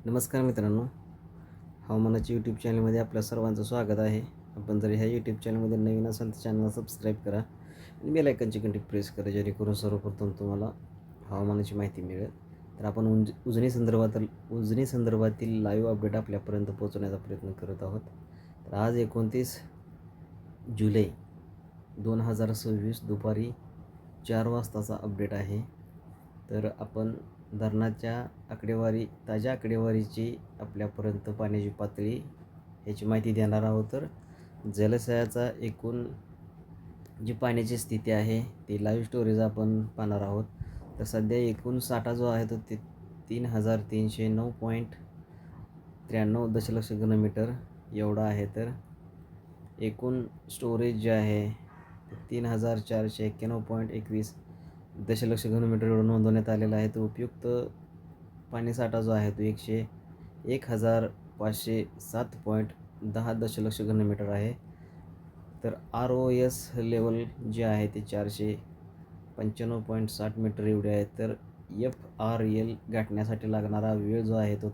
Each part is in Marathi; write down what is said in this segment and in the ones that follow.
नमस्कार मित्रांनो, हवामानाच्या यूट्यूब चॅनलमध्ये आपल्या सर्वांचं स्वागत आहे. आपण जर ह्या यूट्यूब चॅनलमध्ये नवीन असाल तर चॅनलला सबस्क्राईब करा आणि बेल आयकॉनची घंटी प्रेस करा, जेणेकरून सर्वप्रथम तुम्हाला हवामानाची माहिती मिळेल. तर आपण उजनी संदर्भातील लाईव्ह अपडेट आपल्यापर्यंत पोहोचवण्याचा प्रयत्न करत आहोत. तर आज 29 जुलै 2026 दुपारी 4 वाजताचा अपडेट आहे. तर आपण धरणाच्या ताज्या आकडेवारीची आपल्यापर्यंत पाण्याची पातळी ह्याची माहिती देणार आहोत. तर जलाशयाचा एकूण जी पाण्याची स्थिती आहे ती लाईव्ह स्टोरेज आपण पाहणार आहोत. तर सध्या एकूण साठा जो आहे तो 3,309.93 दशलक्ष घनमीटर एवढा आहे. तर एकूण स्टोरेज जे आहे 3,491.21 दशलक्ष घनमीटर एवढं नोंदवण्यात आलेलं आहे. तर उपयुक्त पाणीसाठा जो आहे तो 1,507.10 दशलक्ष घनमीटर आहे. तर ROS लेवल जे आहे ते 495.60 मीटर एवढे आहे. तर FRL गाठण्यासाठी लागणारा वेळ जो आहे तो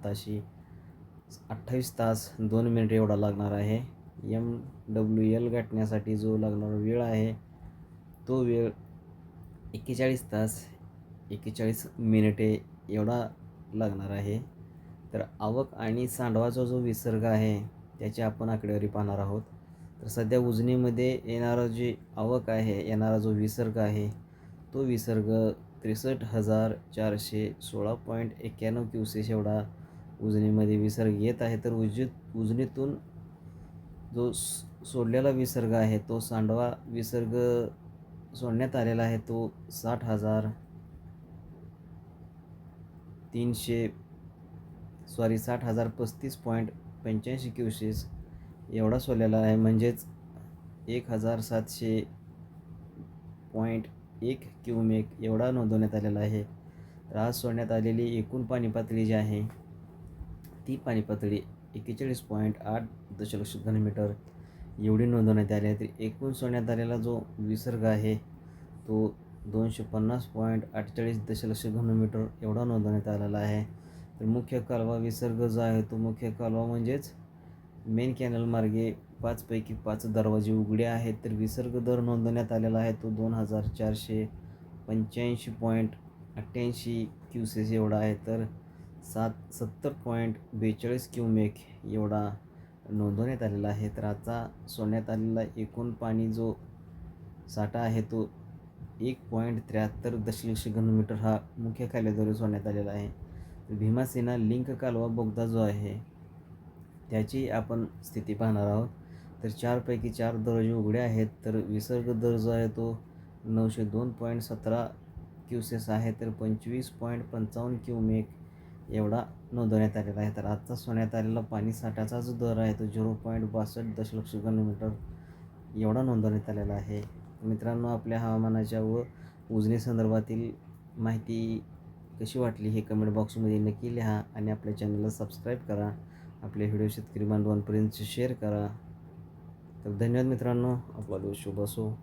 28 तास 2 मिनिट एवढा लागणार आहे. MWL गाठण्यासाठी जो लागणारा वेळ आहे तो वेळ 41 तास 41 मिनिटे एवढा लागणार आहे. तर आवक आणि सांडवाचा जो विसर्ग आहे त्याची आपण आकडेवारी पाहणार आहोत. तर सध्या उजनीमध्ये येणारा जो विसर्ग आहे तो विसर्ग 63,416.91 क्युसेस एवढा उजनीमध्ये विसर्ग येत आहे. तर उजनीतून जो सोडलेला विसर्ग आहे तो सांडवा विसर्ग सोडण्यात आलेला आहे तो 60,035.85 क्युसेस एवढा सोडलेला आहे. म्हणजेच 1,700.1 क्युमेक एवढा नोंदवण्यात आलेला आहे. तर आज सोडण्यात आलेली एकूण पाणी पातळी जी आहे ती पाणी पातळी 41.8 दशलक्ष घनमीटर एवढी नोंदवण्यात आली आहे. तर एकूण सोडण्यात आलेला जो विसर्ग आहे तो 250.48 दशलक्ष घनमीटर एवढा नोंदवण्यात आलेला आहे. तर मुख्य कालवा विसर्ग जो आहे तो मुख्य कालवा म्हणजेच मेन कॅनल मार्गे 5 पैकी 5 दरवाजे उघडे आहेत. तर विसर्ग दर नोंदवण्यात आलेला आहे तो 2,485.88 क्युसेस एवढा आहे. तर 70.42 क्युमेक एवढा नोंदवण्यात आलेला आहे. तर आता सोडण्यात आलेला एकूण पाणी जो साठा आहे तो 1.73 दशलक्ष घनमीटर हा मुख्य कालव्याद्वारे सोडण्यात आलेला आहे. भीमासेना लिंक कालवा बोगदा जो आहे त्याची आपण स्थिती पाहणार आहोत. तर 4 पैकी 4 दरवाजे उघडे आहेत. तर विसर्ग दर जो आहे तो 902.17 क्युसेस आहे. तर 25.55 क्युमेक एवढा नोंदवण्यात आलेला आहे. तर आजचा सोडण्यात आलेला पाणी साठ्याचा जो दर आहे तो 0.62 दशलक्ष घनमीटर एवढा नोंदवण्यात आलेला आहे. मित्रांनो, आपल्या हवामानाच्या व उजनी संदर्भातील माहिती कशी वाटली हे कमेंट बॉक्समध्ये नक्की लिहा आणि आपल्या चॅनलला सबस्क्राईब करा. आपले व्हिडिओ शेतकरी बांधवांपर्यंत शेअर करा. तर धन्यवाद मित्रांनो. आपला दिवस शुभ असो.